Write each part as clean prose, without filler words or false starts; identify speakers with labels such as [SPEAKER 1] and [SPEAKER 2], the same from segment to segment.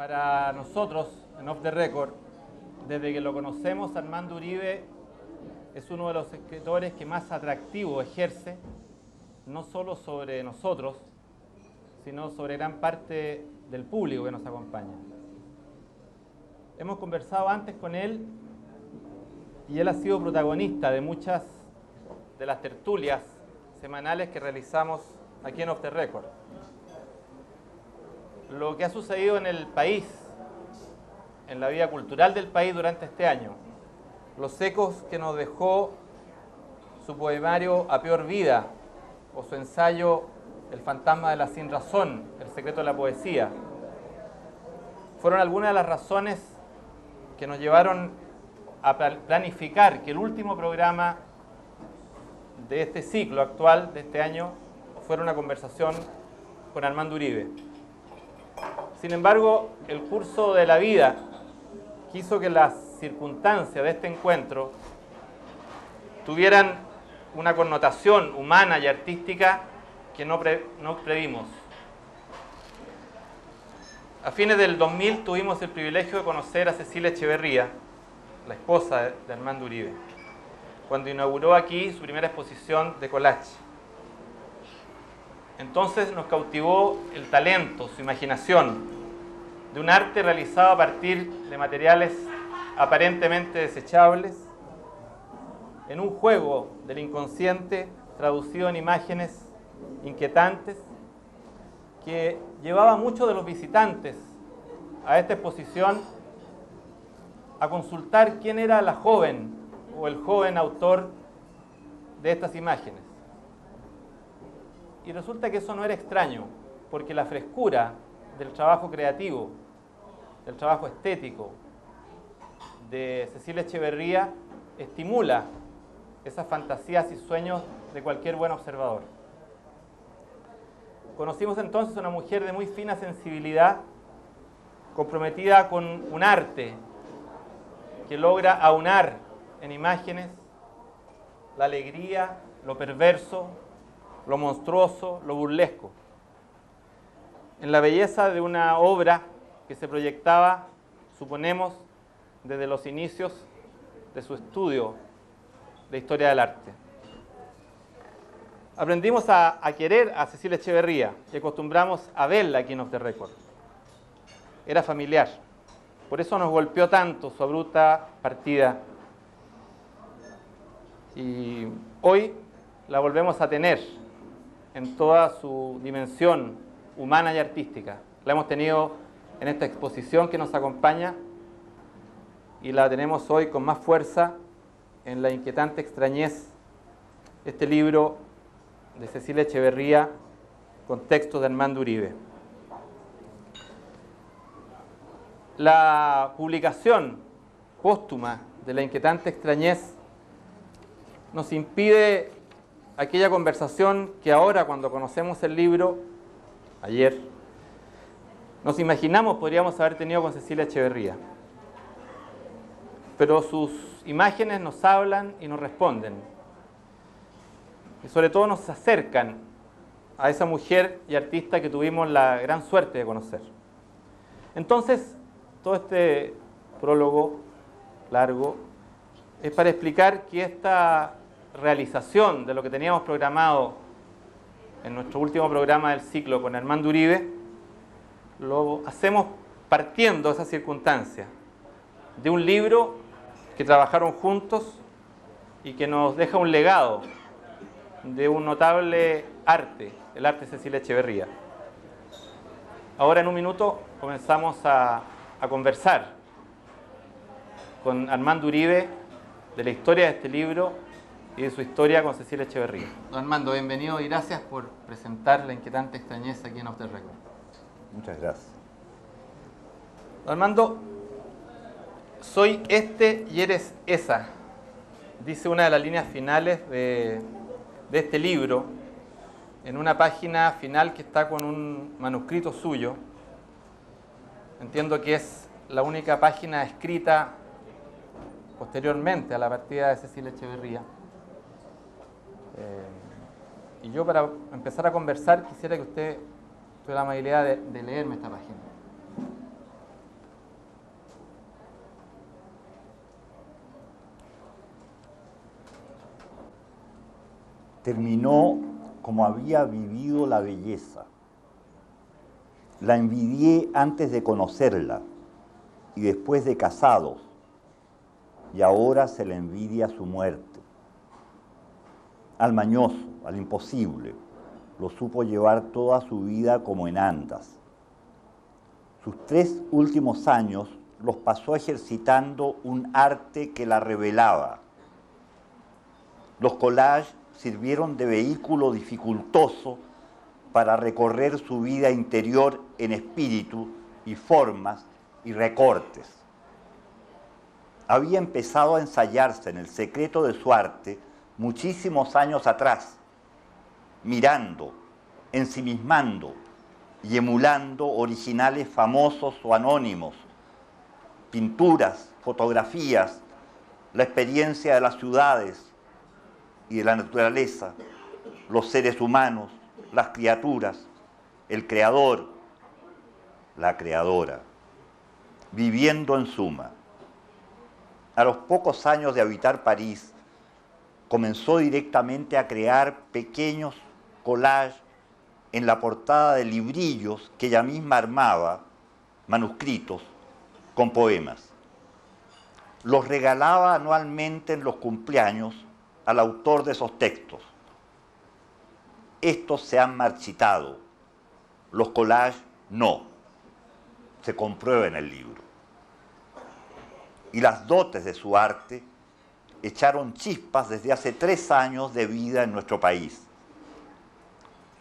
[SPEAKER 1] Para nosotros, en Off the Record, desde que lo conocemos, Armando Uribe es uno de los escritores que más atractivo ejerce, no solo sobre nosotros, sino sobre gran parte del público que nos acompaña. Hemos conversado antes con él y él ha sido protagonista de muchas de las tertulias semanales que realizamos aquí en Off the Record. Lo que ha sucedido en el país, en la vida cultural del país durante este año, los ecos que nos dejó su poemario A Peor Vida o su ensayo El fantasma de la sinrazón, el secreto de la poesía, fueron algunas de las razones que nos llevaron a planificar que el último programa de este ciclo actual de este año fuera una conversación con Armando Uribe. Sin embargo, el curso de la vida quiso que las circunstancias de este encuentro tuvieran una connotación humana y artística que no previmos. A fines del 2000 tuvimos el privilegio de conocer a Cecilia Echeverría, la esposa de Armando Uribe, cuando inauguró aquí su primera exposición de collage. Entonces nos cautivó el talento, su imaginación, de un arte realizado a partir de materiales aparentemente desechables, en un juego del inconsciente traducido en imágenes inquietantes que llevaba a muchos de los visitantes a esta exposición a consultar quién era la joven o el joven autor de estas imágenes. Y resulta que eso no era extraño, porque la frescura del trabajo creativo, del trabajo estético de Cecilia Echeverría estimula esas fantasías y sueños de cualquier buen observador. Conocimos entonces a una mujer de muy fina sensibilidad, comprometida con un arte que logra aunar en imágenes la alegría, lo perverso, lo monstruoso, lo burlesco, en la belleza de una obra que se proyectaba, suponemos, desde los inicios de su estudio de historia del arte. Aprendimos a querer a Cecilia Echeverría y acostumbramos a verla aquí en Off the Record. Era familiar, por eso nos golpeó tanto su abrupta partida. Y hoy la volvemos a tener en toda su dimensión humana y artística. La hemos tenido en esta exposición que nos acompaña y la tenemos hoy con más fuerza en La inquietante extrañez, este libro de Cecilia Echeverría con textos de Armando Uribe. La publicación póstuma de La inquietante extrañez nos impide aquella conversación que ahora, cuando conocemos el libro, ayer, nos imaginamos podríamos haber tenido con Cecilia Echeverría. Pero sus imágenes nos hablan y nos responden. Y sobre todo nos acercan a esa mujer y artista que tuvimos la gran suerte de conocer. Entonces, todo este prólogo largo es para explicar que esta realización de lo que teníamos programado en nuestro último programa del ciclo con Armando Uribe, lo hacemos partiendo de esa circunstancia, de un libro que trabajaron juntos y que nos deja un legado de un notable arte, el arte de Cecilia Echeverría. Ahora en un minuto comenzamos a conversar con Armando Uribe de la historia de este libro y de su historia con Cecilia Echeverría. Don Armando, bienvenido y gracias por presentar La inquietante extrañeza aquí en Off the Record.
[SPEAKER 2] Muchas gracias.
[SPEAKER 1] Don Armando, soy este y eres esa, dice una de las líneas finales de este libro, en una página final que está con un manuscrito suyo. Entiendo que es la única página escrita posteriormente a la partida de Cecilia Echeverría. Y yo, para empezar a conversar, quisiera que usted tuviera la amabilidad de leerme esta página.
[SPEAKER 2] terminó como había vivido la belleza. La envidié antes de conocerla y después de casados, y ahora se le envidia su muerte. Al mañoso, al imposible, lo supo llevar toda su vida como en andas. Sus 3 últimos años los pasó ejercitando un arte que la revelaba. Los collages sirvieron de vehículo dificultoso para recorrer su vida interior en espíritu y formas y recortes. Había empezado a ensayarse en el secreto de su arte muchísimos años atrás, mirando, ensimismando y emulando originales famosos o anónimos, pinturas, fotografías, la experiencia de las ciudades y de la naturaleza, los seres humanos, las criaturas, el creador, la creadora, viviendo en suma. A los pocos años de habitar París, comenzó directamente a crear pequeños collages en la portada de librillos que ella misma armaba, manuscritos, con poemas. Los regalaba anualmente en los cumpleaños al autor de esos textos. Estos se han marchitado, los collages no, se comprueba en el libro. Y las dotes de su arte echaron chispas desde hace 3 años de vida en nuestro país.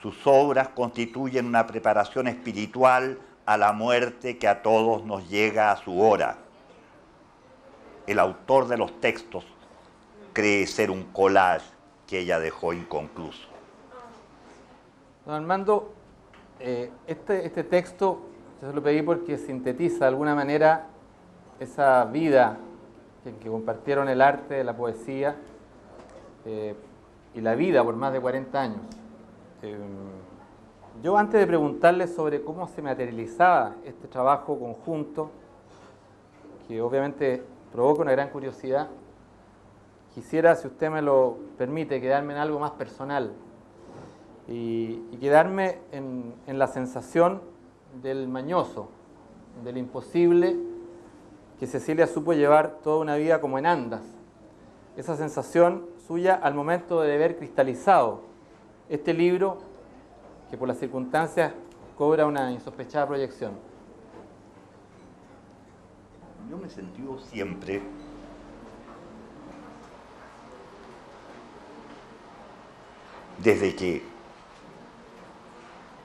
[SPEAKER 2] Sus obras constituyen una preparación espiritual a la muerte que a todos nos llega a su hora. El autor de los textos cree ser un collage que ella dejó inconcluso.
[SPEAKER 1] Don Armando, este texto yo se lo pedí porque sintetiza de alguna manera esa vida que compartieron el arte, la poesía y la vida por más de 40 años. Yo antes de preguntarle sobre cómo se materializaba este trabajo conjunto, que obviamente provoca una gran curiosidad, quisiera, si usted me lo permite, quedarme en algo más personal y quedarme en la sensación del mañoso, del imposible, que Cecilia supo llevar toda una vida como en andas. Esa sensación suya al momento de ver cristalizado este libro que por las circunstancias cobra una insospechada proyección.
[SPEAKER 2] Yo me he sentido siempre desde que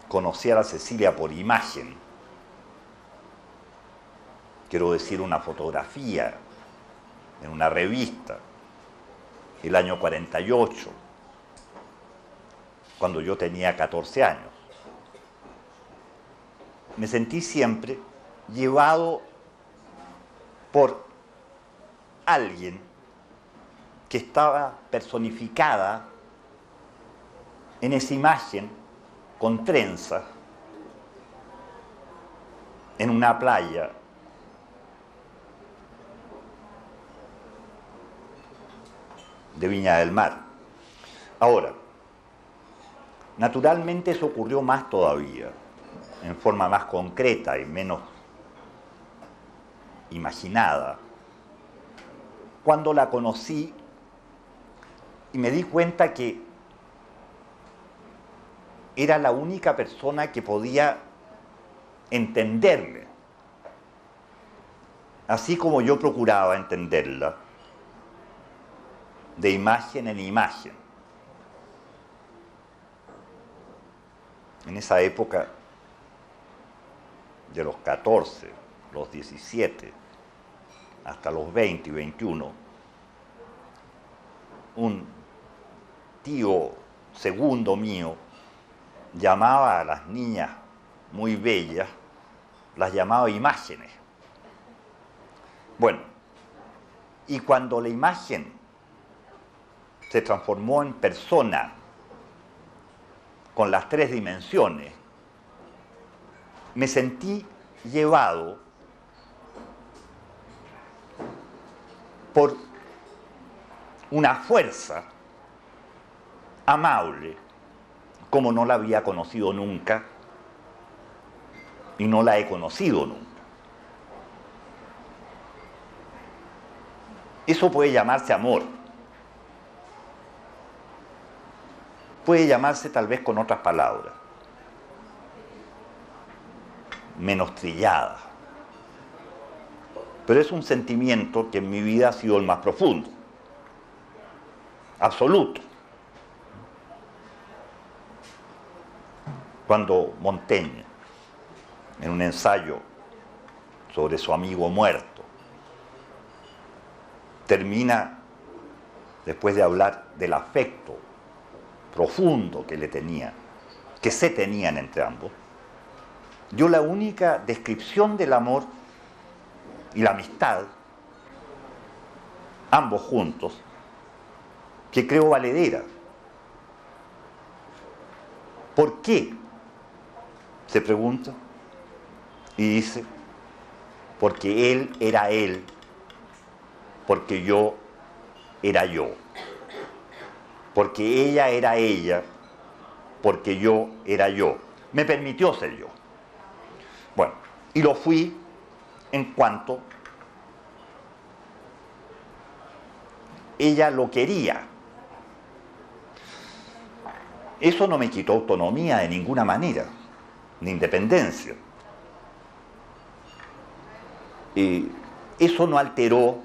[SPEAKER 2] conocí a la Cecilia por imagen, quiero decir una fotografía en una revista, el año 48, cuando yo tenía 14 años. Me sentí siempre llevado por alguien que estaba personificada en esa imagen con trenzas en una playa de Viña del Mar. Ahora, naturalmente eso ocurrió más todavía, en forma más concreta y menos imaginada, cuando la conocí y me di cuenta que era la única persona que podía entenderme, así como yo procuraba entenderla, de imagen en imagen. En esa época, de los 14, los 17, hasta los 20 y 21, un tío segundo mío llamaba a las niñas muy bellas, las llamaba imágenes. Bueno, y cuando la imagen se transformó en persona con las 3 dimensiones, me sentí llevado por una fuerza amable, como no la había conocido nunca y no la he conocido nunca. Eso puede llamarse amor. Puede llamarse tal vez con otras palabras, menos trillada. Pero es un sentimiento que en mi vida ha sido el más profundo, absoluto. Cuando Montaigne, en un ensayo sobre su amigo muerto, termina, después de hablar del afecto profundo que le tenía, que se tenían entre ambos, dio la única descripción del amor y la amistad, ambos juntos, que creo valedera. ¿Por qué? Se pregunta y dice, porque él era él, porque yo era yo, porque ella era ella, porque yo era yo. Me permitió ser yo. Bueno, y lo fui en cuanto ella lo quería. Eso no me quitó autonomía de ninguna manera, ni independencia. Eso no alteró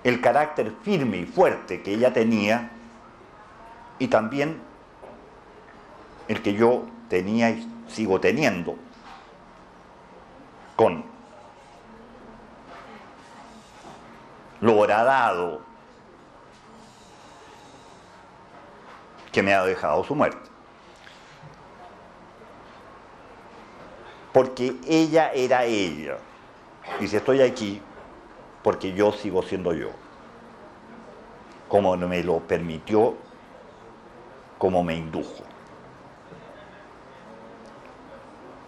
[SPEAKER 2] el carácter firme y fuerte que ella tenía y también el que yo tenía y sigo teniendo con lo horadado que me ha dejado su muerte. Porque ella era ella. Y si estoy aquí, porque yo sigo siendo yo. Como me lo permitió, como me indujo.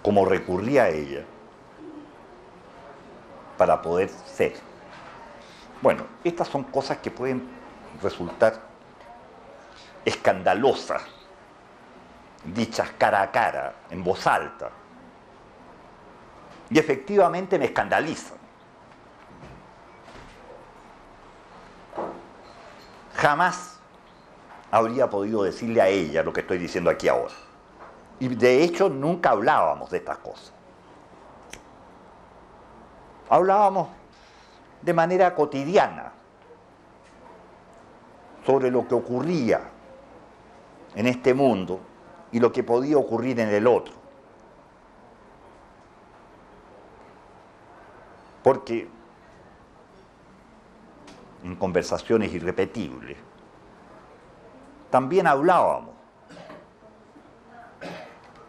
[SPEAKER 2] Como recurrí a ella para poder ser. Bueno, estas son cosas que pueden resultar escandalosas, dichas cara a cara, en voz alta. Y efectivamente me escandalizan. Jamás habría podido decirle a ella lo que estoy diciendo aquí ahora. Y de hecho nunca hablábamos de estas cosas. Hablábamos de manera cotidiana sobre lo que ocurría en este mundo y lo que podía ocurrir en el otro. Porque en conversaciones irrepetibles también hablábamos,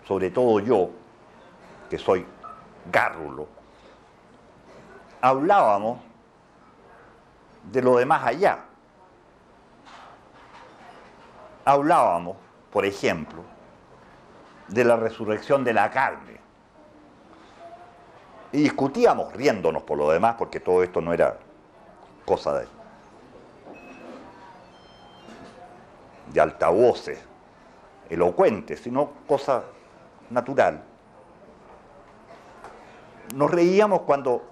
[SPEAKER 2] sobre todo yo, que soy gárrulo, hablábamos de lo de más allá. Hablábamos, por ejemplo, de la resurrección de la carne. Y discutíamos riéndonos por lo demás, porque todo esto no era cosa de altavoces elocuentes, sino cosa natural. Nos reíamos cuando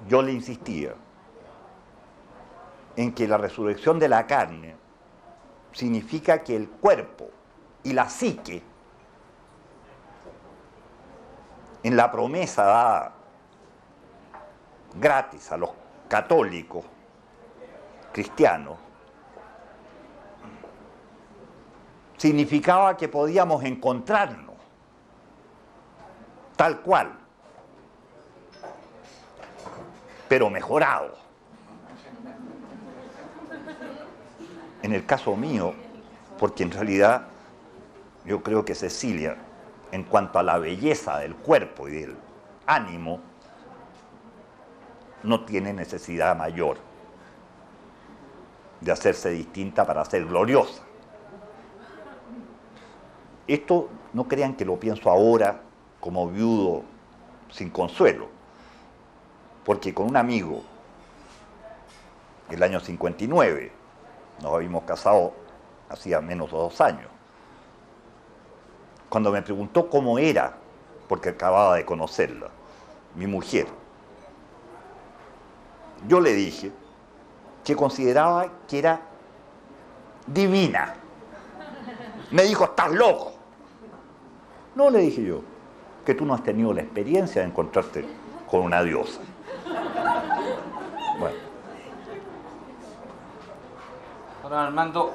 [SPEAKER 2] yo le insistía en que la resurrección de la carne significa que el cuerpo y la psique, en la promesa dada gratis a los católicos cristianos, significaba que podíamos encontrarnos tal cual, pero mejorado. En el caso mío, porque en realidad yo creo que Cecilia, en cuanto a la belleza del cuerpo y del ánimo, no tiene necesidad mayor de hacerse distinta para ser gloriosa. Esto no crean que lo pienso ahora como viudo sin consuelo, porque con un amigo, el año 59, nos habíamos casado hacía menos de 2 años. Cuando me preguntó cómo era, porque acababa de conocerla, mi mujer, yo le dije que consideraba que era divina. Me dijo, ¿estás loco? No, le dije yo, que tú no has tenido la experiencia de encontrarte con una diosa. Bueno.
[SPEAKER 1] Ahora, Armando,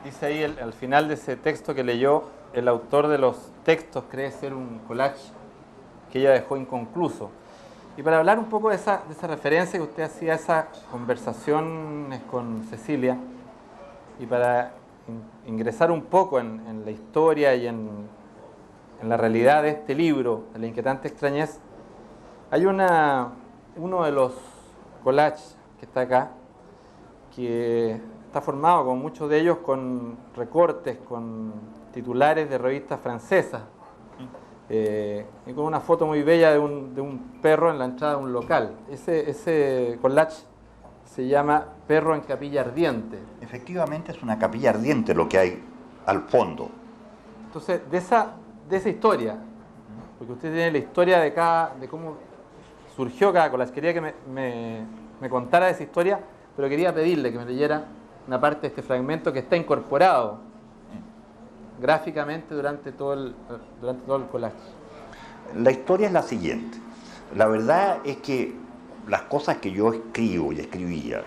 [SPEAKER 1] dice ahí al final de ese texto que leyó, el autor de los textos cree ser un collage que ella dejó inconcluso. Y para hablar un poco de esa referencia que usted hacía, esas conversaciones con Cecilia, y para ingresar un poco en la historia y en la realidad de este libro, de La inquietante extrañez, hay uno de los collages que está acá, que está formado, como muchos de ellos, con recortes, con titulares de revistas francesas, y con una foto muy bella de un perro en la entrada de un local. Ese collage se llama Perro en capilla ardiente.
[SPEAKER 2] Efectivamente es una capilla ardiente lo que hay al fondo.
[SPEAKER 1] Entonces, de esa historia, porque usted tiene la historia de cómo surgió cada collage, quería que me contara de esa historia, pero quería pedirle que me leyera una parte de este fragmento que está incorporado gráficamente durante todo el collage.
[SPEAKER 2] La historia es la siguiente. La verdad es que las cosas que yo escribo y escribía,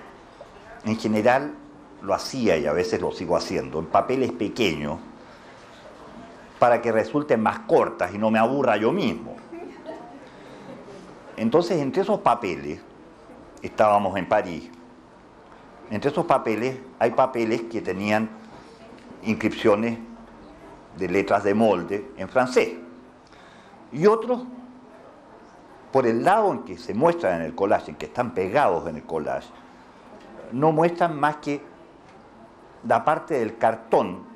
[SPEAKER 2] en general lo hacía y a veces lo sigo haciendo, en papeles pequeños, para que resulten más cortas y no me aburra yo mismo. Entonces, entre esos papeles, estábamos en París, entre esos papeles hay papeles que tenían inscripciones de letras de molde en francés. Y otros, por el lado en que se muestran en el collage, en que están pegados en el collage, no muestran más que la parte del cartón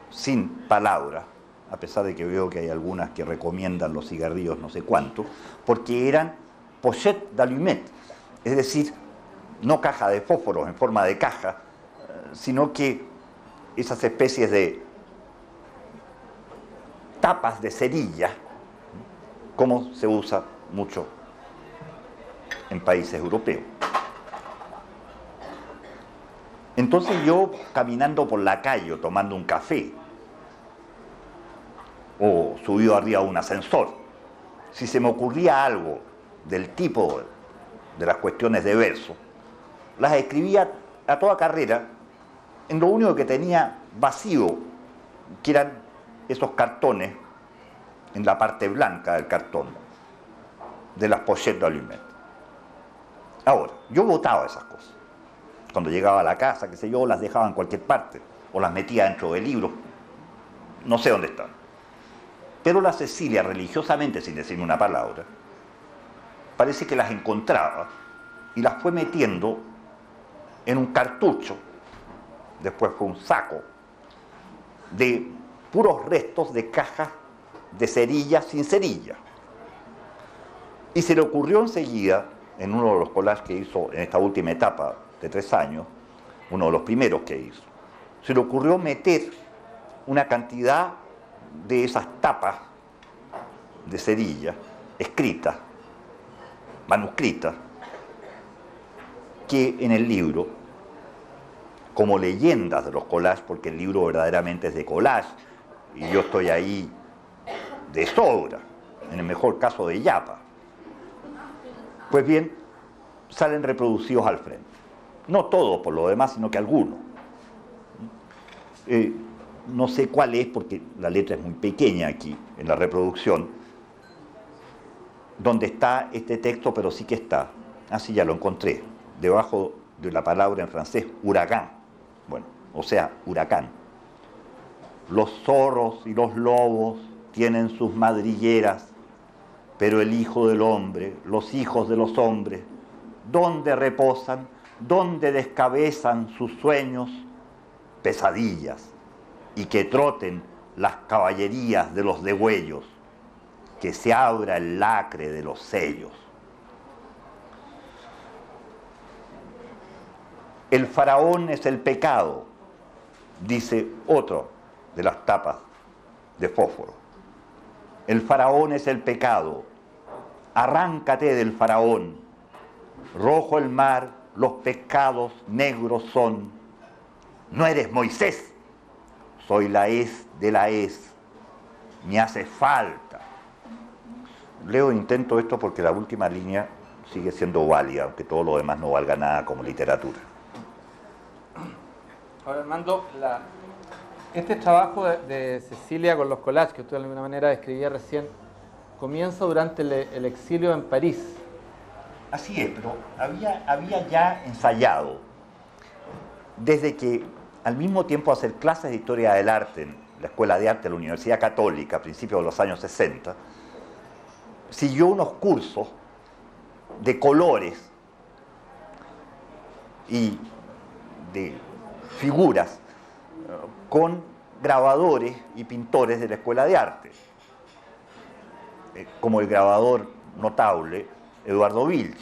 [SPEAKER 2] sin palabras, a pesar de que veo que hay algunas que recomiendan los cigarrillos no sé cuánto, porque eran pochettes d'allumettes, es decir, no caja de fósforos en forma de caja, sino que esas especies de tapas de cerilla, como se usa mucho en países europeos. Entonces yo, caminando por la calle o tomando un café, o subido arriba de un ascensor, si se me ocurría algo del tipo de las cuestiones de verso, las escribía a toda carrera en lo único que tenía vacío, que eran esos cartones en la parte blanca del cartón de las pochettes d'allumettes. Ahora, yo botaba esas cosas. Cuando llegaba a la casa, qué sé yo, las dejaba en cualquier parte o las metía dentro del libro, no sé dónde están. Pero la Cecilia, religiosamente, sin decirme una palabra, parece que las encontraba y las fue metiendo en un cartucho, después fue un saco, de puros restos de cajas de cerillas sin cerilla. Y se le ocurrió enseguida, en uno de los collages que hizo en esta última etapa de 3 años, uno de los primeros que hizo, se le ocurrió meter una cantidad de esas tapas de cerilla escritas, manuscritas, que en el libro, como leyendas de los collages, porque el libro verdaderamente es de collage, y yo estoy ahí de sobra, en el mejor caso de yapa, pues bien, salen reproducidos al frente. No todos por lo demás, sino que algunos. No sé cuál es, porque la letra es muy pequeña aquí, en la reproducción, donde está este texto, pero sí que está. Así ya lo encontré, debajo de la palabra en francés, huracán. Bueno, o sea, huracán. Los zorros y los lobos tienen sus madrigueras, pero el Hijo del Hombre, los hijos de los hombres, ¿dónde reposan? ¿Dónde descabezan sus sueños? Pesadillas, y que troten las caballerías de los degüellos, que se abra el lacre de los sellos. El faraón es el pecado, dice otro de las tapas de fósforo. El faraón es el pecado. Arráncate del faraón. Rojo el mar, los pescados negros son. No eres Moisés, soy la hez de la hez. Me hace falta. Leo, intento esto porque la última línea sigue siendo válida, aunque todo lo demás no valga nada como literatura.
[SPEAKER 1] Ahora, Armando, este trabajo de Cecilia con los collages, que usted de alguna manera describía recién, comienza durante el exilio en París.
[SPEAKER 2] Así es, pero había ya ensayado, desde que al mismo tiempo hacer clases de historia del arte en la Escuela de Arte de la Universidad Católica a principios de los años 60, siguió unos cursos de colores y de figuras con grabadores y pintores de la Escuela de Arte, como el grabador notable Eduardo Vilch.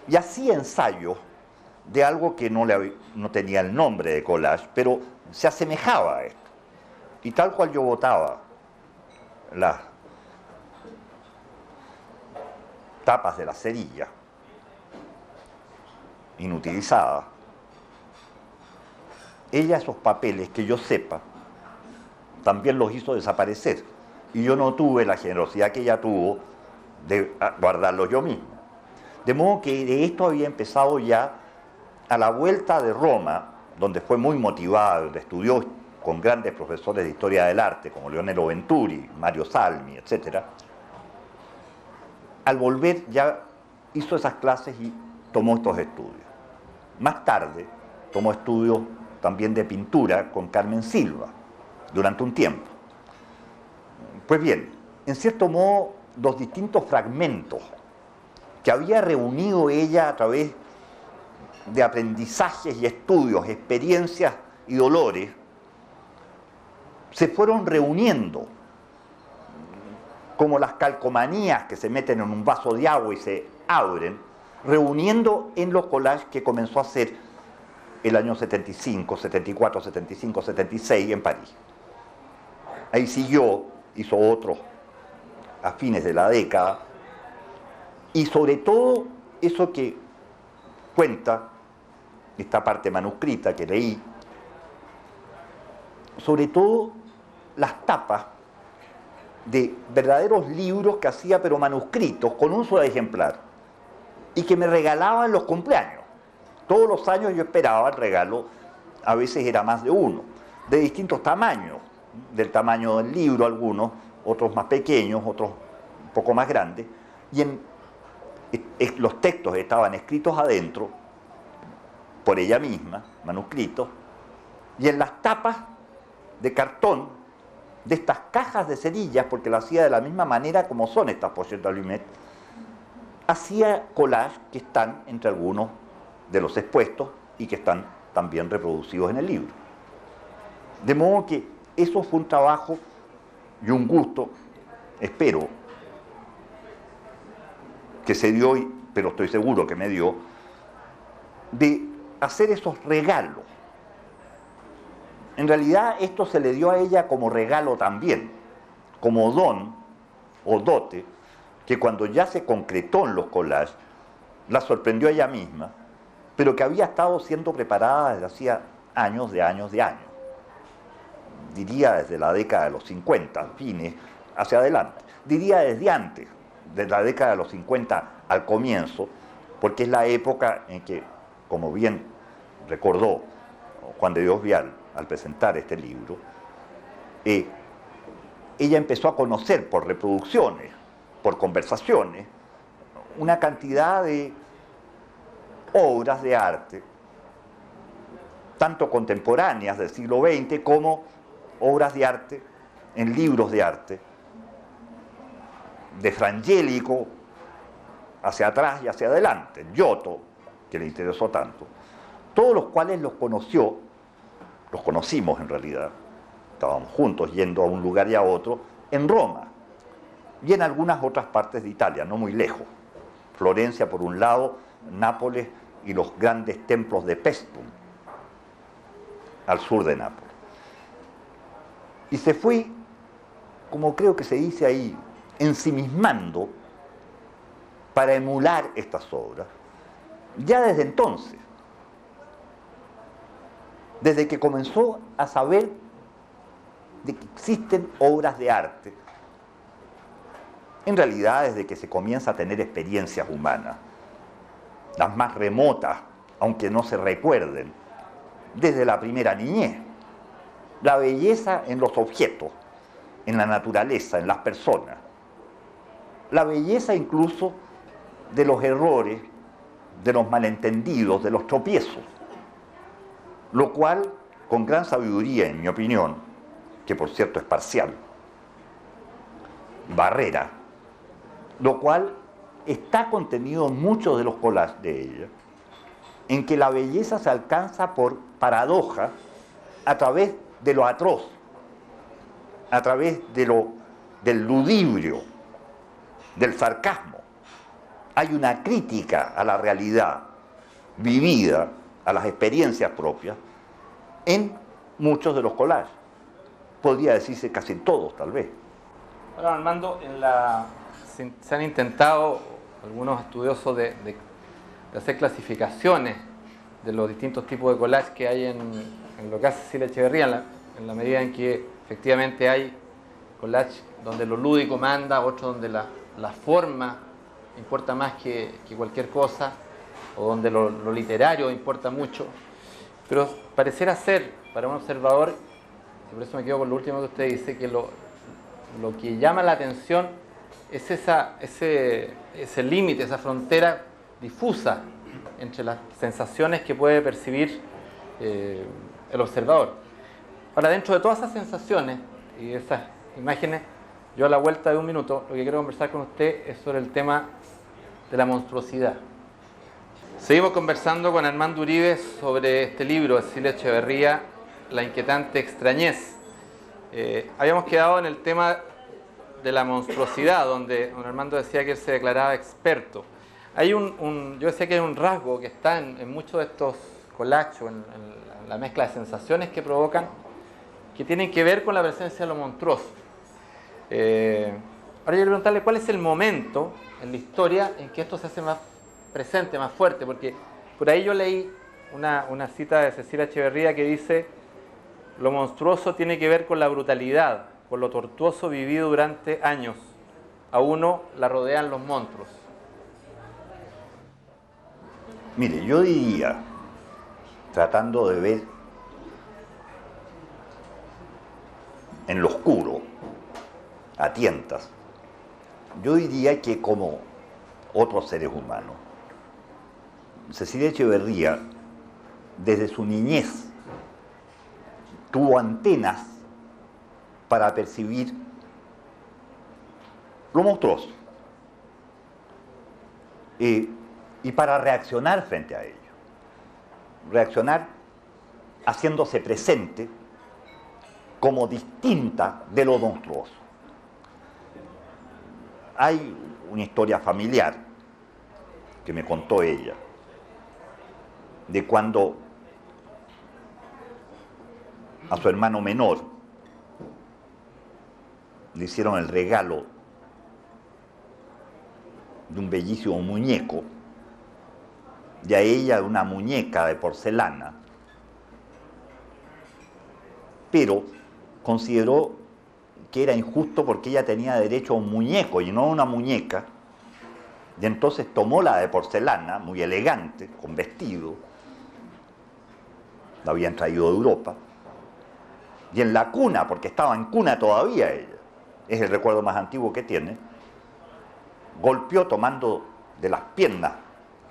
[SPEAKER 2] Y hacía ensayos de algo que no tenía el nombre de collage, pero se asemejaba a esto. Y tal cual yo botaba las tapas de la cerilla inutilizadas, ella esos papeles, que yo sepa, también los hizo desaparecer. Y yo no tuve la generosidad que ella tuvo de guardarlos yo mismo. De modo que de esto había empezado ya a la vuelta de Roma, donde fue muy motivada, donde estudió con grandes profesores de historia del arte, como Leonello Venturi, Mario Salmi, etc. Al volver ya hizo esas clases y tomó estos estudios. Más tarde tomó estudios también de pintura con Carmen Silva, durante un tiempo. Pues bien, en cierto modo, los distintos fragmentos que había reunido ella a través de aprendizajes y estudios, experiencias y dolores, se fueron reuniendo como las calcomanías que se meten en un vaso de agua y se abren, reuniendo en los collages que comenzó a hacer el año 75, 74, 75, 76 en París. Ahí siguió, hizo otros a fines de la década, y sobre todo eso que cuenta esta parte manuscrita que leí, sobre todo las tapas de verdaderos libros que hacía, pero manuscritos, con un solo ejemplar, y que me regalaba en los cumpleaños. Todos los años yo esperaba el regalo, a veces era más de uno, de distintos tamaños, del tamaño del libro algunos, otros más pequeños, otros un poco más grandes, y los textos estaban escritos adentro, por ella misma, manuscritos, y en las tapas de cartón de estas cajas de cerillas, porque lo hacía de la misma manera como son estas pochettes Allumette, hacía collages que están entre algunos de los expuestos y que están también reproducidos en el libro. De modo que eso fue un trabajo y un gusto, espero, que se dio, pero estoy seguro que me dio, de hacer esos regalos. En realidad esto se le dio a ella como regalo también, como don o dote, que cuando ya se concretó en los collages, la sorprendió a ella misma, pero que había estado siendo preparada desde hacía años. Diría desde la década de los 50, fines, hacia adelante. Diría desde antes, de la década de los 50 al comienzo, porque es la época en que, como bien recordó Juan de Dios Vial al presentar este libro, ella empezó a conocer por reproducciones, por conversaciones, una cantidad de obras de arte, tanto contemporáneas del siglo XX como obras de arte en libros de arte, de Frangélico hacia atrás y hacia adelante, Giotto, que le interesó tanto, todos los cuales los conocimos en realidad, estábamos juntos yendo a un lugar y a otro, en Roma y en algunas otras partes de Italia, no muy lejos, Florencia por un lado, Nápoles y los grandes templos de Paestum, al sur de Nápoles. Y se fue, como creo que se dice ahí, ensimismando para emular estas obras, ya desde entonces, desde que comenzó a saber de que existen obras de arte, en realidad desde que se comienza a tener experiencias humanas, las más remotas, aunque no se recuerden, desde la primera niñez. La belleza en los objetos, en la naturaleza, en las personas. La belleza incluso de los errores, de los malentendidos, de los tropiezos. Lo cual, con gran sabiduría, en mi opinión, que por cierto es parcial, Barrera, lo cual está contenido en muchos de los collages de ella, en que la belleza se alcanza por paradoja a través de lo atroz, a través del ludibrio, del sarcasmo. Hay una crítica a la realidad vivida, a las experiencias propias, en muchos de los collages. Podría decirse casi en todos, tal vez.
[SPEAKER 1] Ahora, Armando, se han intentado algunos estudiosos de hacer clasificaciones de los distintos tipos de collages que hay en lo que hace Cecilia Echeverría, en la medida en que efectivamente hay collages donde lo lúdico manda, otros donde la forma importa más que cualquier cosa, o donde lo literario importa mucho. Pero pareciera ser, para un observador, y por eso me quedo con lo último que usted dice, que lo que llama la atención es ese límite, esa frontera difusa entre las sensaciones que puede percibir el observador. Ahora, dentro de todas esas sensaciones y esas imágenes, yo a la vuelta de un minuto lo que quiero conversar con usted es sobre el tema de la monstruosidad. Seguimos conversando con Armando Uribe sobre este libro de Cecilia Echeverría, La inquietante extrañez. Habíamos quedado en el tema de la monstruosidad, donde don Armando decía que él se declaraba experto. Hay yo decía que hay un rasgo que está en muchos de estos collages, en la mezcla de sensaciones que provocan, que tienen que ver con la presencia de lo monstruoso. Ahora yo quiero preguntarle cuál es el momento en la historia en que esto se hace más presente, más fuerte, porque por ahí yo leí una cita de Cecilia Echeverría que dice: lo monstruoso tiene que ver con la brutalidad, con lo tortuoso vivido durante años. A uno la rodean los monstruos.
[SPEAKER 2] Mire, yo diría, tratando de ver en lo oscuro, a tientas, yo diría que como otros seres humanos, Cecilia Echeverría, desde su niñez, tuvo antenas para percibir lo monstruoso y para reaccionar frente a ello. Reaccionar haciéndose presente como distinta de lo monstruoso. Hay una historia familiar que me contó ella, de cuando a su hermano menor le hicieron el regalo de un bellísimo muñeco y a ella de una muñeca de porcelana, pero consideró que era injusto porque ella tenía derecho a un muñeco y no a una muñeca, y entonces tomó la de porcelana, muy elegante, con vestido, la habían traído de Europa, y en la cuna, porque estaba en cuna todavía ella, es el recuerdo más antiguo que tiene, golpeó tomando de las piernas,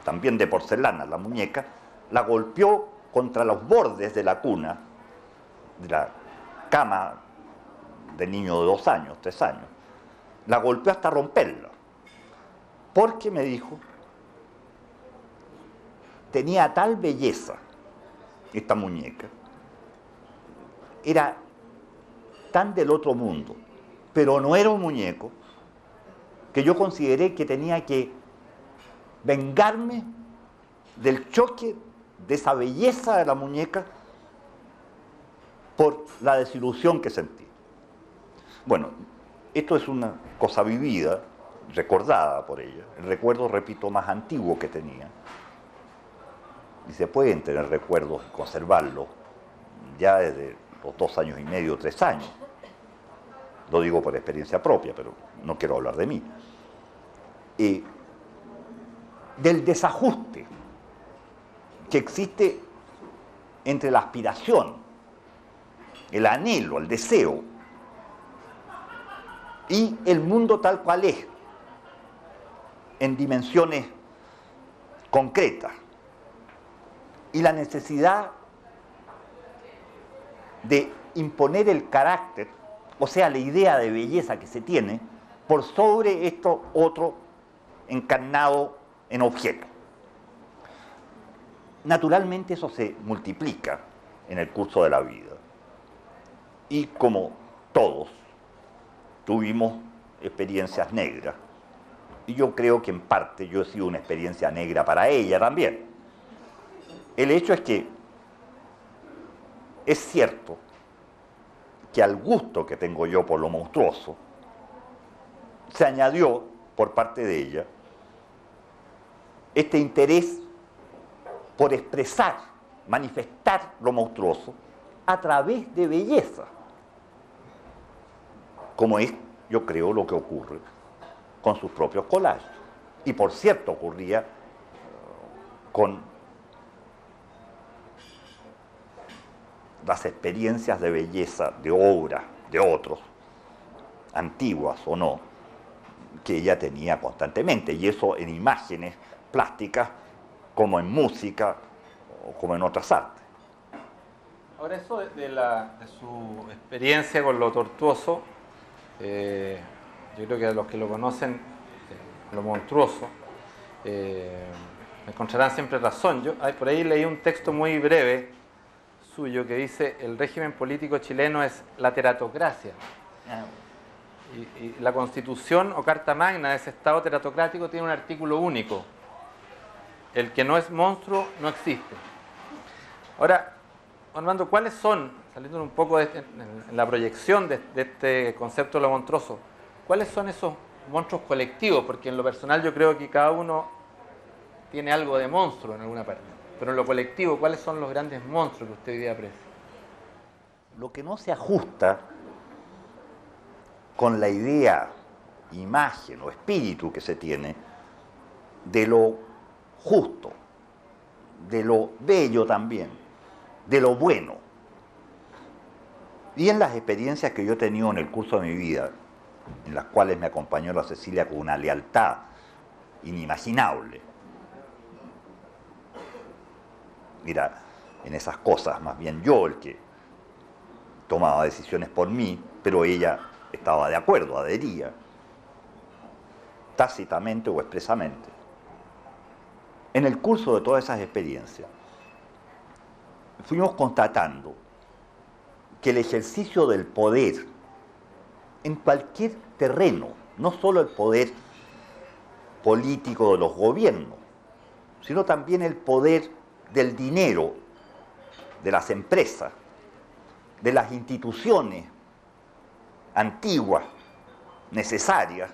[SPEAKER 2] también de porcelana, la muñeca, la golpeó contra los bordes de la cuna, de la cama del niño de 2 años, 3 años. La golpeó hasta romperla, porque me dijo, tenía tal belleza esta muñeca, era tan del otro mundo, pero no era un muñeco, que yo consideré que tenía que vengarme del choque de esa belleza de la muñeca por la desilusión que sentí. Bueno, esto es una cosa vivida, recordada por ella, el recuerdo, repito, más antiguo que tenía. Y se pueden tener recuerdos y conservarlos ya desde los 2 años y medio, 3 años. Lo digo por experiencia propia, pero no quiero hablar de mí. Del desajuste que existe entre la aspiración, el anhelo, el deseo y el mundo tal cual es, en dimensiones concretas, y la necesidad de imponer el carácter, o sea, la idea de belleza que se tiene, por sobre esto otro encarnado en objeto. Naturalmente eso se multiplica en el curso de la vida. Y como todos, tuvimos experiencias negras. Y yo creo que en parte yo he sido una experiencia negra para ella también. El hecho es que es cierto que al gusto que tengo yo por lo monstruoso, se añadió por parte de ella este interés por expresar, manifestar lo monstruoso a través de belleza, como es, yo creo, lo que ocurre con sus propios collages. Y por cierto, ocurría con las experiencias de belleza de obras de otros, antiguas o no, que ella tenía constantemente, y eso en imágenes plásticas, como en música o como en otras artes.
[SPEAKER 1] Ahora, eso de su experiencia con lo tortuoso, yo creo que a los que lo conocen, lo monstruoso, me encontrarán siempre razón. Por ahí leí un texto muy breve suyo que dice: el régimen político chileno es la teratocracia. Y la Constitución o Carta Magna de ese Estado teratocrático tiene un artículo único: el que no es monstruo no existe. Ahora, Armando, ¿cuáles son, saliendo un poco en la proyección de este concepto de lo monstruoso, cuáles son esos monstruos colectivos? Porque en lo personal yo creo que cada uno tiene algo de monstruo en alguna parte. Pero en lo colectivo, ¿cuáles son los grandes monstruos que usted hoy día aprecia?
[SPEAKER 2] Lo que no se ajusta con la idea, imagen o espíritu que se tiene de lo justo, de lo bello también, de lo bueno. Y en las experiencias que yo he tenido en el curso de mi vida, en las cuales me acompañó la Cecilia con una lealtad inimaginable. Mira, en esas cosas, más bien yo el que tomaba decisiones por mí, pero ella estaba de acuerdo, adhería, tácitamente o expresamente. En el curso de todas esas experiencias, fuimos constatando que el ejercicio del poder en cualquier terreno, no solo el poder político de los gobiernos, sino también el poder del dinero, de las empresas, de las instituciones antiguas, necesarias,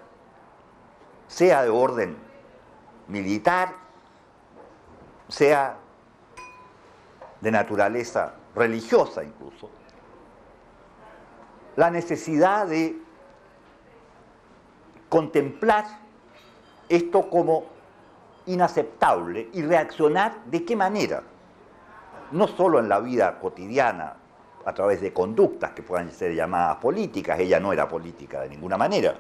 [SPEAKER 2] sea de orden militar, sea de naturaleza religiosa incluso, la necesidad de contemplar esto como inaceptable y reaccionar de qué manera, no solo en la vida cotidiana a través de conductas que puedan ser llamadas políticas, ella no era política de ninguna manera,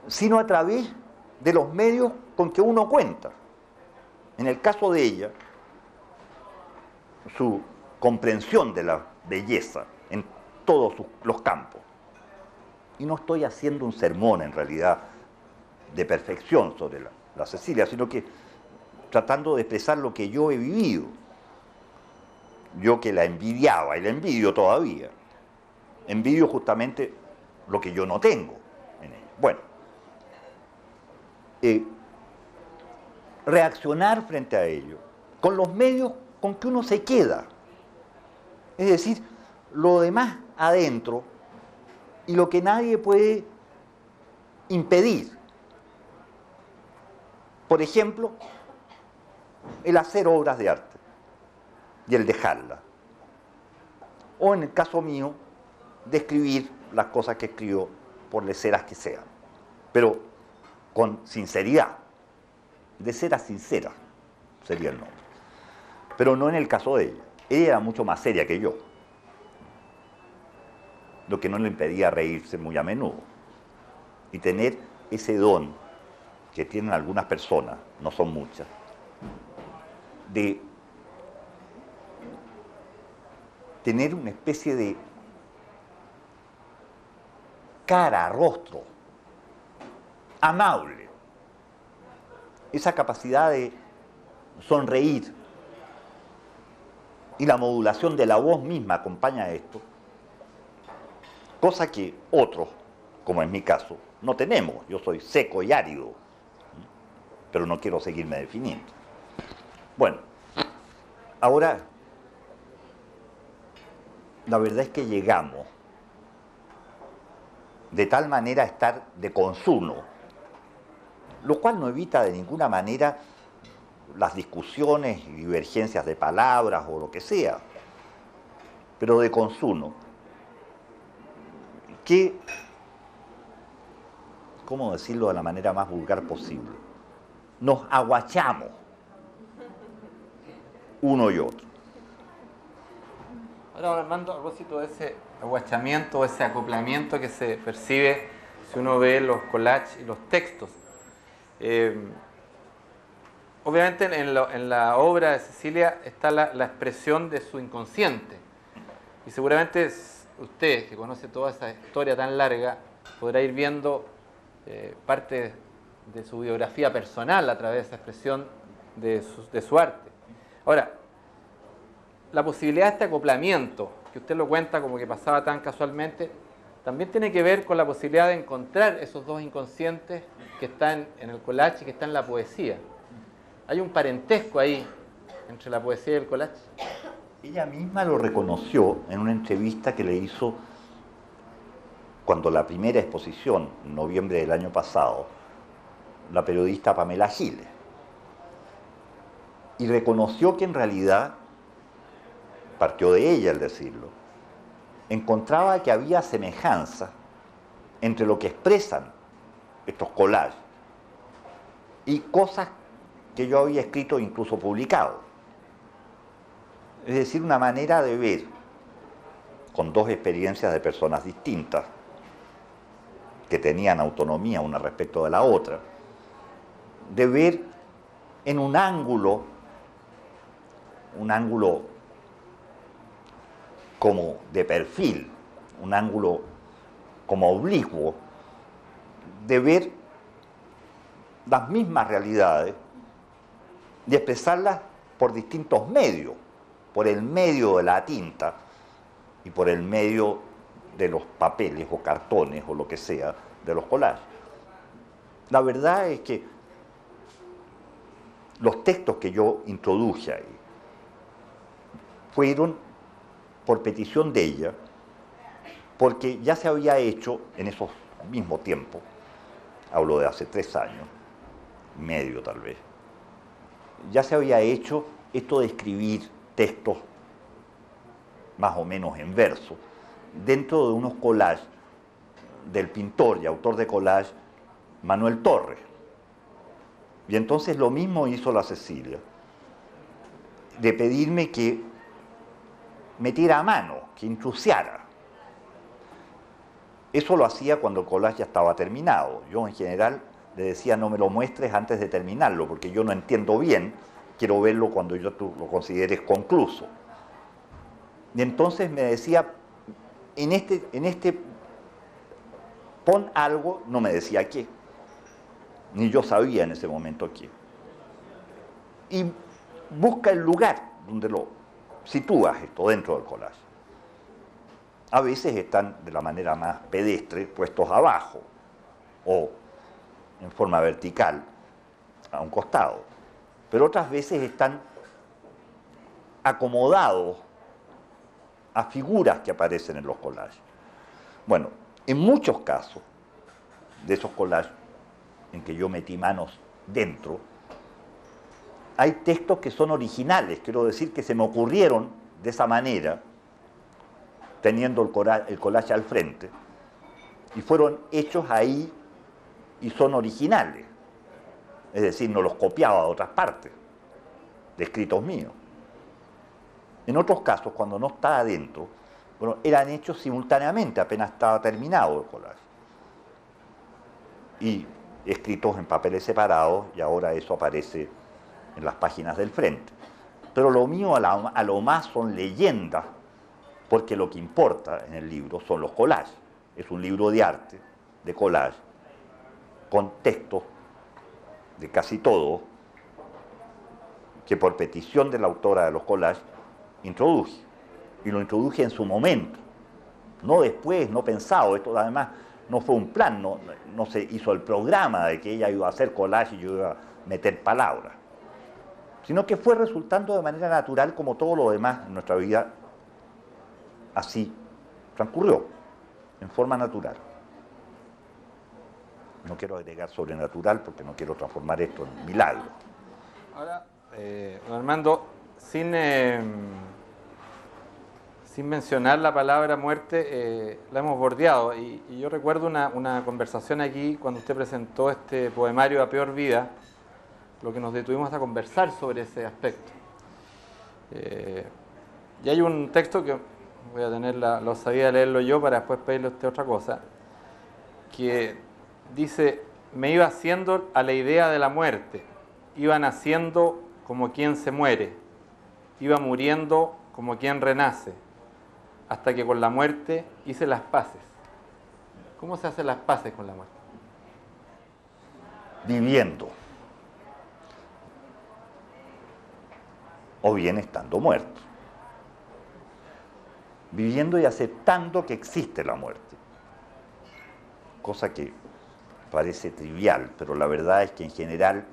[SPEAKER 2] sino a través de los medios con que uno cuenta. En el caso de ella, su comprensión de la belleza en todos los campos. Y no estoy haciendo un sermón en realidad de perfección sobre la Cecilia, sino que tratando de expresar lo que yo he vivido. Yo que la envidiaba y la envidio todavía. Envidio justamente lo que yo no tengo en ella. Bueno, reaccionar frente a ello con los medios con que uno se queda. Es decir, lo demás adentro y lo que nadie puede impedir. Por ejemplo, el hacer obras de arte y el dejarlas. O en el caso mío, describir las cosas que escribo, por leceras que sean. Pero con sinceridad. De ser a sincera sería el nombre. Pero no en el caso de ella. Ella era mucho más seria que yo. Lo que no le impedía reírse muy a menudo. Y tener ese don que tienen algunas personas, no son muchas, de tener una especie de cara, rostro, amable. Esa capacidad de sonreír y la modulación de la voz misma acompaña esto, cosa que otros, como en mi caso, no tenemos. Yo soy seco y árido, pero no quiero seguirme definiendo. Bueno, ahora, la verdad es que llegamos de tal manera a estar de consuno, lo cual no evita de ninguna manera las discusiones y divergencias de palabras o lo que sea, pero de consuno, que, ¿cómo decirlo de la manera más vulgar posible? Nos aguachamos uno y otro.
[SPEAKER 1] Ahora, Armando, a propósito de ese aguachamiento, ese acoplamiento que se percibe si uno ve los collages y los textos. Obviamente en la obra de Cecilia está la expresión de su inconsciente. Y seguramente usted, que conoce toda esa historia tan larga, podrá ir viendo parte de su biografía personal a través de esa expresión de su arte. Ahora, la posibilidad de este acoplamiento, que usted lo cuenta como que pasaba tan casualmente, también tiene que ver con la posibilidad de encontrar esos dos inconscientes que están en el collage y que están en la poesía. ¿Hay un parentesco ahí entre la poesía y el collage?
[SPEAKER 2] Ella misma lo reconoció en una entrevista que le hizo cuando la primera exposición, en noviembre del año pasado, la periodista Pamela Giles. Y reconoció que en realidad, partió de ella el decirlo, encontraba que había semejanza entre lo que expresan estos collages y cosas que yo había escrito e incluso publicado. Es decir, una manera de ver, con dos experiencias de personas distintas, que tenían autonomía una respecto de la otra, de ver en un ángulo como de perfil, un ángulo como oblicuo, de ver las mismas realidades y expresarlas por distintos medios, por el medio de la tinta y por el medio de los papeles o cartones o lo que sea de los collages. La verdad es que los textos que yo introduje ahí fueron por petición de ella, porque ya se había hecho en esos mismos tiempos, hablo de hace 3 años, medio tal vez, ya se había hecho esto de escribir textos más o menos en verso, dentro de unos collages del pintor y autor de collage Manuel Torres. Y entonces lo mismo hizo la Cecilia, de pedirme que metiera a mano, que intrusiara. Eso lo hacía cuando el collage ya estaba terminado. Yo en general le decía, no me lo muestres antes de terminarlo, porque yo no entiendo bien, quiero verlo cuando tú lo consideres concluso. Y entonces me decía, en este pon algo, no me decía qué, ni yo sabía en ese momento qué. Y busca el lugar donde lo sitúas esto dentro del collage. A veces están de la manera más pedestre puestos abajo o en forma vertical a un costado. pero otras veces están acomodados a figuras que aparecen en los collages. Bueno, en muchos casos de esos collages en que yo metí manos dentro, hay textos que son originales, quiero decir que se me ocurrieron de esa manera, teniendo el collage al frente, y fueron hechos ahí y son originales. Es decir, no los copiaba de otras partes, de escritos míos. En otros casos, cuando no estaba adentro, bueno, eran hechos simultáneamente, apenas estaba terminado el collage. Y escritos en papeles separados, y ahora eso aparece en las páginas del frente. Pero lo mío a lo más son leyendas, porque lo que importa en el libro son los collages. Es un libro de arte, de collage, con textos de casi todo, que por petición de la autora de los collages introduje. Y lo introduje en su momento, no después, no pensado. Esto además no fue un plan, no se hizo el programa de que ella iba a hacer collage y yo iba a meter palabras, sino que fue resultando de manera natural, como todo lo demás en nuestra vida. Así transcurrió, en forma natural. No quiero agregar sobrenatural porque no quiero transformar esto en milagro.
[SPEAKER 1] Ahora, don Armando, sin mencionar la palabra muerte, la hemos bordeado. Y yo recuerdo una conversación aquí cuando usted presentó este poemario A Peor Vida, lo que nos detuvimos a conversar sobre ese aspecto. Y hay un texto que voy a tener la osadía de leerlo yo para después pedirle a usted otra cosa, que dice: me iba haciendo a la idea de la muerte, iba naciendo como quien se muere, iba muriendo como quien renace, hasta que con la muerte hice las paces. ¿Cómo se hacen las paces con la muerte?
[SPEAKER 2] Viviendo. O bien estando muerto. Viviendo y aceptando que existe la muerte. Cosa que parece trivial, pero la verdad es que en general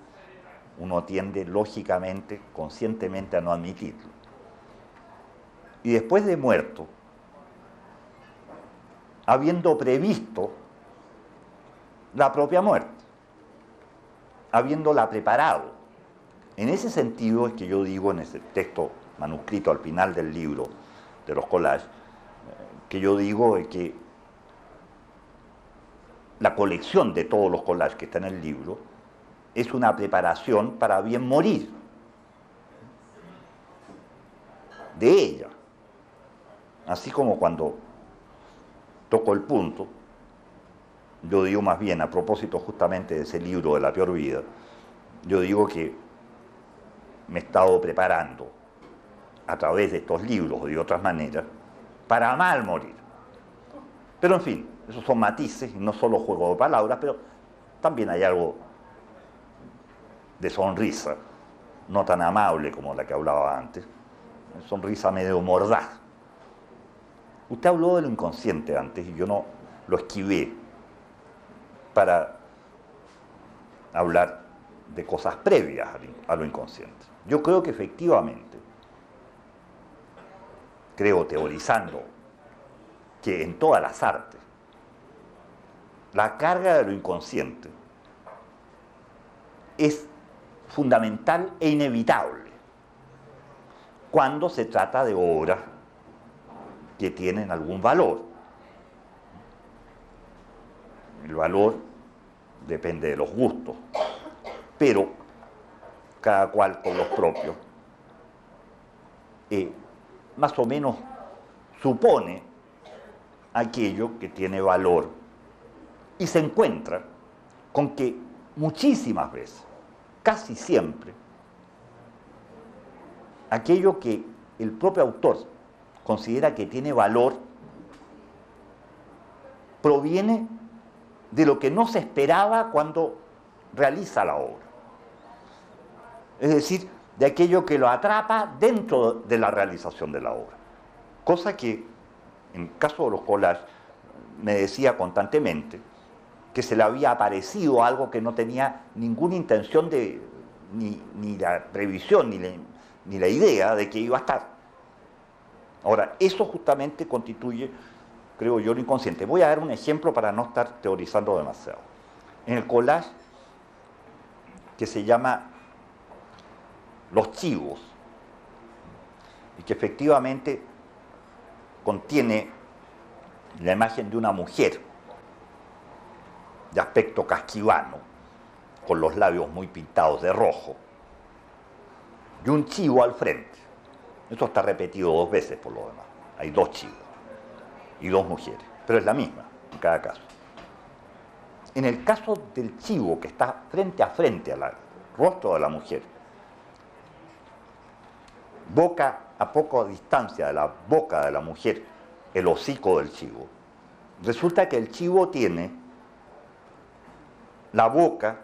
[SPEAKER 2] uno tiende lógicamente, conscientemente a no admitirlo. Y después de muerto, habiendo previsto la propia muerte, habiéndola preparado. En ese sentido es que yo digo en ese texto manuscrito al final del libro de los collages, que yo digo que la colección de todos los collages que está en el libro es una preparación para bien morir de ella. Así como cuando toco el punto, yo digo más bien, a propósito justamente de ese libro de La Peor Vida, yo digo que me he estado preparando a través de estos libros o de otras maneras para mal morir. Pero en fin, esos son matices, y no solo juego de palabras, pero también hay algo de sonrisa, no tan amable como la que hablaba antes, sonrisa medio mordaz. Usted habló de lo inconsciente antes y yo no lo esquivé para hablar de cosas previas a lo inconsciente. Yo creo que efectivamente, creo teorizando, que en todas las artes, la carga de lo inconsciente es fundamental e inevitable cuando se trata de obras que tienen algún valor. El valor depende de los gustos, pero cada cual con los propios, más o menos supone aquello que tiene valor y se encuentra con que muchísimas veces, casi siempre, aquello que el propio autor considera que tiene valor proviene de lo que no se esperaba cuando realiza la obra. Es decir, de aquello que lo atrapa dentro de la realización de la obra. Cosa que, en el caso de los collages, me decía constantemente que se le había aparecido algo que no tenía ninguna intención de ni la previsión, ni la idea de que iba a estar. Ahora, eso justamente constituye, creo yo, lo inconsciente. Voy a dar un ejemplo para no estar teorizando demasiado. En el collage que se llama Los Chivos, y que efectivamente contiene la imagen de una mujer de aspecto casquivano, con los labios muy pintados de rojo, y un chivo al frente. Esto está repetido 2 veces por lo demás. Hay 2 chivos y 2 mujeres, pero es la misma en cada caso. En el caso del chivo que está frente a frente al rostro de la mujer, boca a poca distancia de la boca de la mujer, el hocico del chivo, resulta que el chivo tiene la boca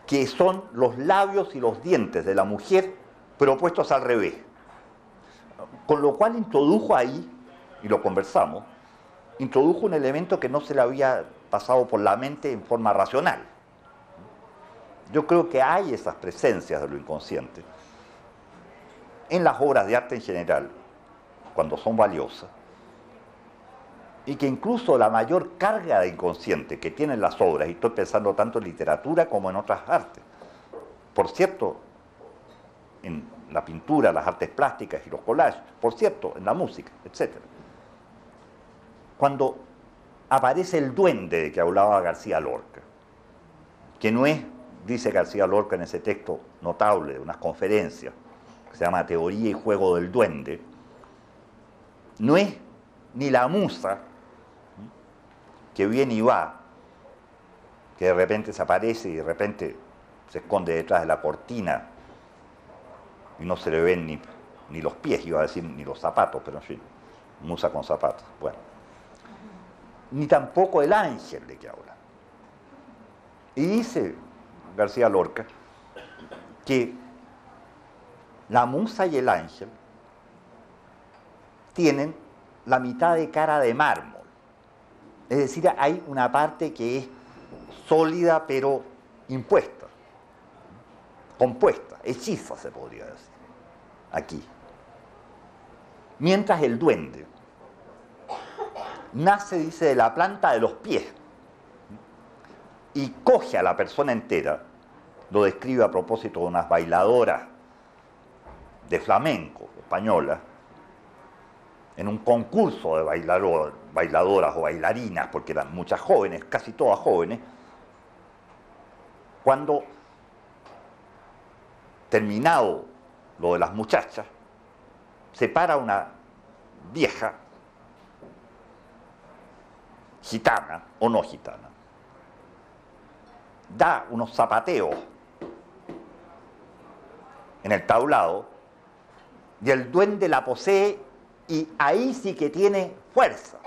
[SPEAKER 2] que son los labios y los dientes de la mujer, pero puestos al revés. Con lo cual introdujo ahí, y lo conversamos, introdujo un elemento que no se le había pasado por la mente en forma racional. Yo creo que hay esas presencias de lo inconsciente en las obras de arte en general, cuando son valiosas, y que incluso la mayor carga de inconsciente que tienen las obras, y estoy pensando tanto en literatura como en otras artes, por cierto, en la pintura, las artes plásticas y los collages, por cierto, en la música, etc. Cuando aparece el duende de que hablaba García Lorca, que no es, dice García Lorca en ese texto notable de unas conferencias, que se llama Teoría y Juego del Duende, no es ni la musa que viene y va, que de repente se aparece y de repente se esconde detrás de la cortina y no se le ven ni los pies, iba a decir ni los zapatos, pero en fin, musa con zapatos. Bueno, ni tampoco el ángel de que habla. Y dice García Lorca que la musa y el ángel tienen la mitad de cara de mármol. Es decir, hay una parte que es sólida pero impuesta, compuesta, hechiza se podría decir, aquí. Mientras el duende nace, dice, de la planta de los pies y coge a la persona entera. Lo describe a propósito de unas bailadoras de flamenco españolas, en un concurso de bailadoras o bailarinas, porque eran muchas jóvenes, casi todas jóvenes, cuando, terminado lo de las muchachas, se para una vieja, gitana o no gitana, da unos zapateos en el tablado y el duende la posee y ahí sí que tiene fuerza.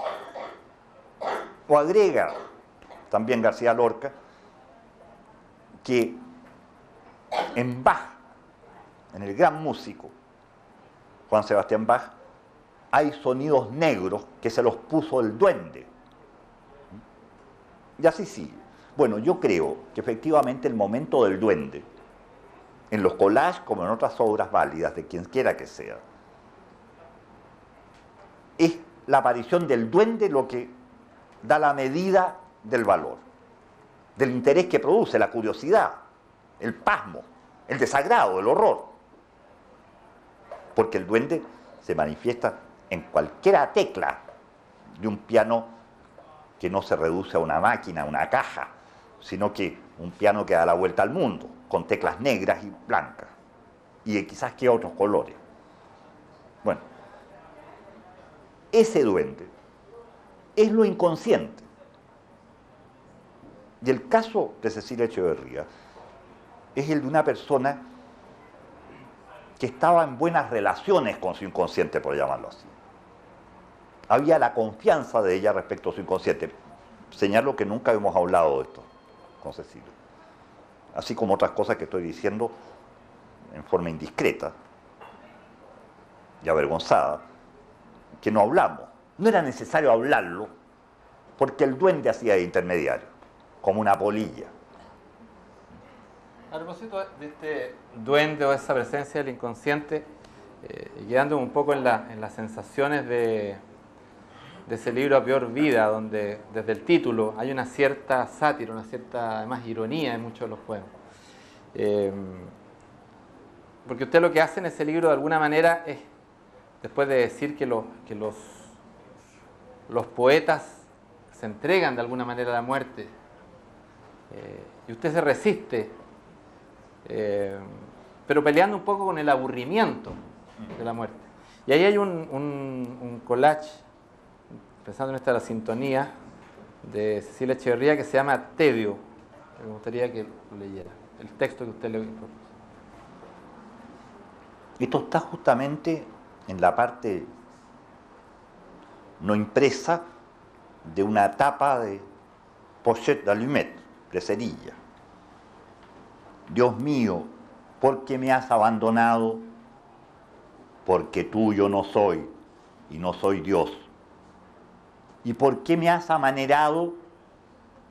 [SPEAKER 2] O agrega también García Lorca que en Bach, en el gran músico Juan Sebastián Bach, hay sonidos negros que se los puso el duende. Y así sigue. Bueno, yo creo que efectivamente el momento del duende, en los collages como en otras obras válidas de quien quiera que sea, es la aparición del duende lo que da la medida del valor, del interés que produce, la curiosidad, el pasmo, el desagrado, el horror. Porque el duende se manifiesta en cualquier tecla de un piano que no se reduce a una máquina, a una caja, sino que un piano que da la vuelta al mundo, con teclas negras y blancas, y de quizás que otros colores. Bueno, ese duende es lo inconsciente. Y el caso de Cecilia Echeverría es el de una persona que estaba en buenas relaciones con su inconsciente, por llamarlo así. Había la confianza de ella respecto a su inconsciente. Señalo que nunca hemos hablado de esto con Cecilia. Así como otras cosas que estoy diciendo en forma indiscreta y avergonzada, que no hablamos. No era necesario hablarlo porque el duende hacía de intermediario, como una polilla.
[SPEAKER 1] A propósito de este duende o esa presencia del inconsciente, y quedando un poco en las sensaciones de ese libro A Peor Vida, donde desde el título hay una cierta sátira, una cierta además ironía en muchos de los poemas. Porque usted lo que hace en ese libro de alguna manera es, después de decir que los poetas se entregan de alguna manera a la muerte, y usted se resiste, pero peleando un poco con el aburrimiento de la muerte. Y ahí hay un collage, pensando en esta la sintonía, de Cecilia Echeverría, que se llama Tedio. Me gustaría que lo leyera, el texto que usted le propuso.
[SPEAKER 2] Esto está justamente en la parte no impresa de una tapa de pochette d'allumette, de cerilla. Dios mío, ¿por qué me has abandonado? Porque tuyo no soy y no soy Dios. ¿Y por qué me has amanerado?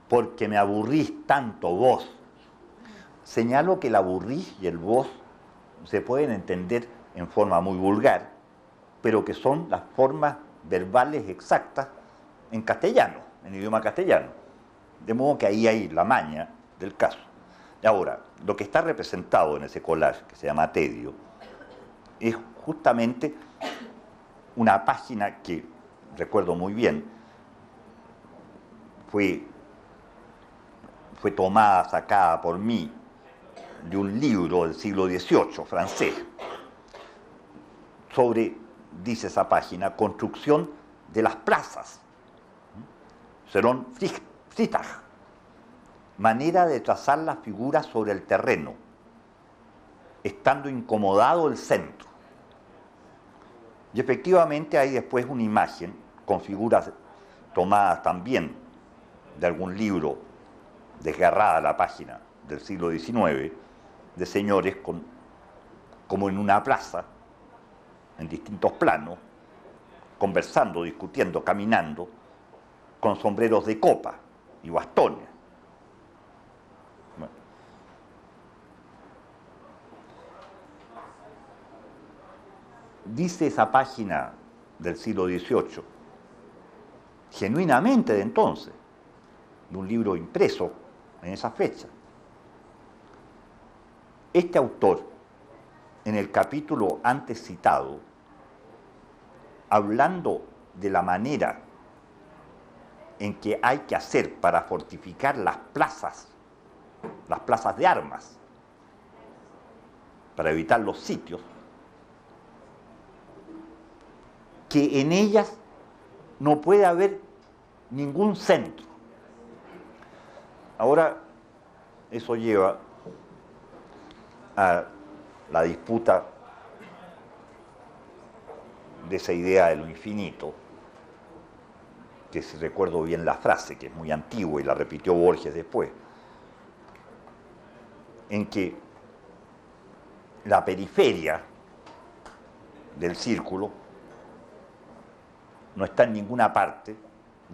[SPEAKER 2] Porque me aburrís tanto vos. Señalo que el aburrís y el vos se pueden entender en forma muy vulgar, pero que son las formas verbales exactas en castellano, en idioma castellano. De modo que ahí hay la maña del caso. Y ahora, lo que está representado en ese collage, que se llama Tedio, es justamente una página que, recuerdo muy bien, fue tomada, sacada por mí de un libro del siglo XVIII, francés, sobre, dice esa página, construcción de las plazas. Selon Friedrich, manera de trazar las figuras sobre el terreno, estando incomodado el centro. Y efectivamente hay después una imagen con figuras tomadas también de algún libro, desgarrada la página del siglo XIX, de señores como en una plaza, en distintos planos, conversando, discutiendo, caminando, con sombreros de copa y bastones. Bueno. Dice esa página del siglo XVIII, genuinamente de entonces, de un libro impreso en esa fecha. Este autor, en el capítulo antes citado, hablando de la manera en que hay que hacer para fortificar las plazas de armas, para evitar los sitios, que en ellas no puede haber ningún centro. Ahora, eso lleva a la disputa de esa idea de lo infinito, que si recuerdo bien la frase, que es muy antigua y la repitió Borges después, en que la periferia del círculo no está en ninguna parte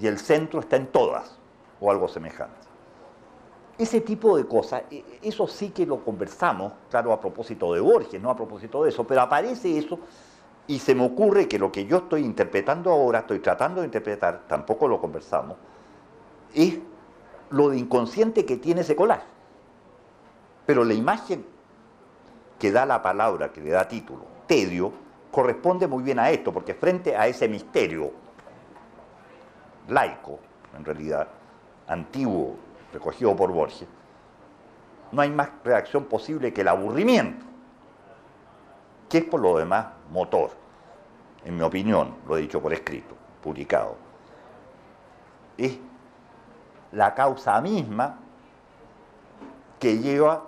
[SPEAKER 2] y el centro está en todas, o algo semejante. Ese tipo de cosas, eso sí que lo conversamos, claro, a propósito de Borges, no a propósito de eso, pero aparece eso y se me ocurre que lo que yo estoy interpretando ahora, estoy tratando de interpretar, tampoco lo conversamos, es lo de inconsciente que tiene ese collage. Pero la imagen que da la palabra, que le da título, tedio, corresponde muy bien a esto, porque frente a ese misterio laico, en realidad, antiguo, recogido por Borges, no hay más reacción posible que el aburrimiento, que es por lo demás motor, en mi opinión, lo he dicho por escrito, publicado. Es la causa misma que lleva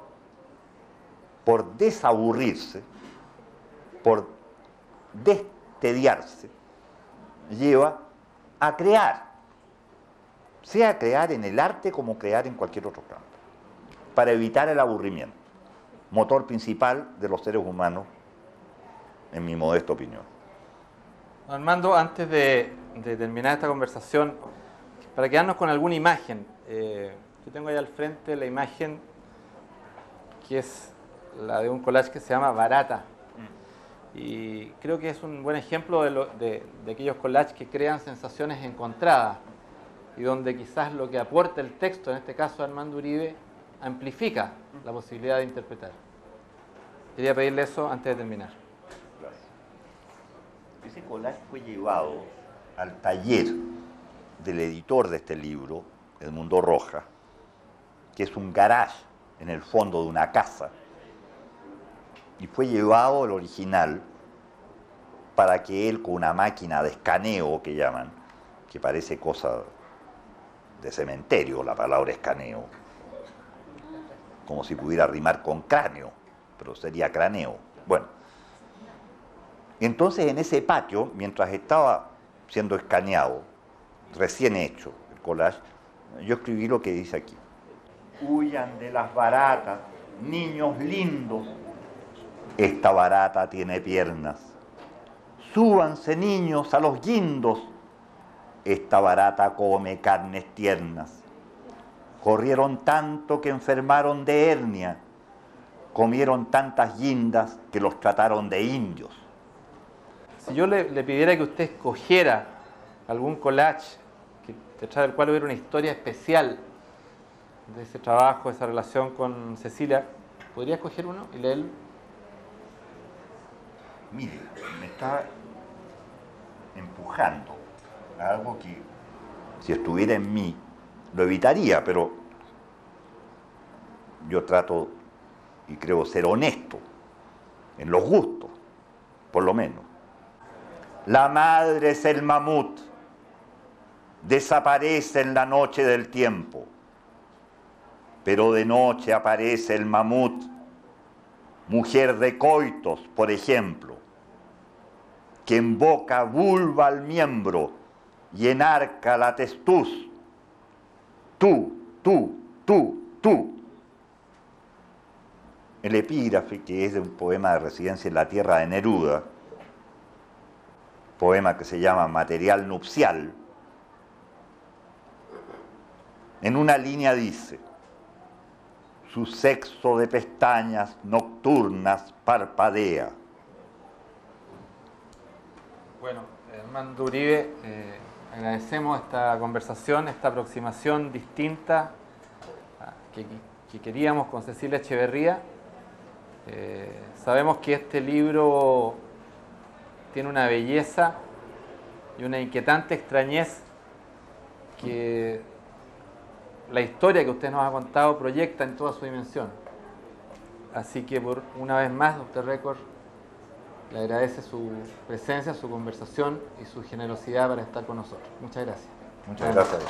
[SPEAKER 2] por desaburrirse, por destediarse, lleva a crear, sea crear en el arte como crear en cualquier otro campo, para evitar el aburrimiento, motor principal de los seres humanos, en mi modesta opinión.
[SPEAKER 1] Armando, antes de terminar esta conversación, para quedarnos con alguna imagen, yo tengo ahí al frente la imagen que es la de un collage que se llama Barata. Y creo que es un buen ejemplo de aquellos collages que crean sensaciones encontradas y donde quizás lo que aporta el texto, en este caso Armando Uribe, amplifica la posibilidad de interpretar. Quería pedirle eso antes de terminar.
[SPEAKER 2] Gracias. Ese collage fue llevado al taller del editor de este libro, Edmundo Rojas, que es un garage en el fondo de una casa, y fue llevado el original para que él, con una máquina de escaneo que llaman, que parece cosa de cementerio la palabra escaneo, como si pudiera rimar con cráneo, pero sería craneo. Bueno, entonces en ese patio, mientras estaba siendo escaneado, recién hecho el collage, yo escribí lo que dice aquí. Huyan de las baratas, niños lindos. Esta barata tiene piernas. Súbanse, niños, a los guindos. Esta barata come carnes tiernas. Corrieron tanto que enfermaron de hernia. Comieron tantas guindas que los trataron de indios.
[SPEAKER 1] Si yo le pidiera que usted escogiera algún collage detrás del cual hubiera una historia especial de ese trabajo, de esa relación con Cecilia, ¿podría escoger uno y leerlo?
[SPEAKER 2] Mire, me está empujando a algo que, si estuviera en mí, lo evitaría, pero yo trato y creo ser honesto en los gustos, por lo menos. La madre es el mamut, desaparece en la noche del tiempo, pero de noche aparece el mamut, mujer de coitos, por ejemplo, que emboca vulva al miembro y enarca la testuz. Tú. El epígrafe, que es de un poema de Residencia en la Tierra de Neruda, poema que se llama Material Nupcial, en una línea dice: su sexo de pestañas nocturnas parpadea.
[SPEAKER 1] Bueno, Armando Uribe, agradecemos esta conversación, esta aproximación distinta que queríamos con Cecilia Echeverría. Sabemos que este libro tiene una belleza y una inquietante extrañez que la historia que usted nos ha contado proyecta en toda su dimensión. Así que por una vez más, Dr. Record le agradece su presencia, su conversación y su generosidad para estar con nosotros. Muchas gracias.
[SPEAKER 2] Muchas gracias.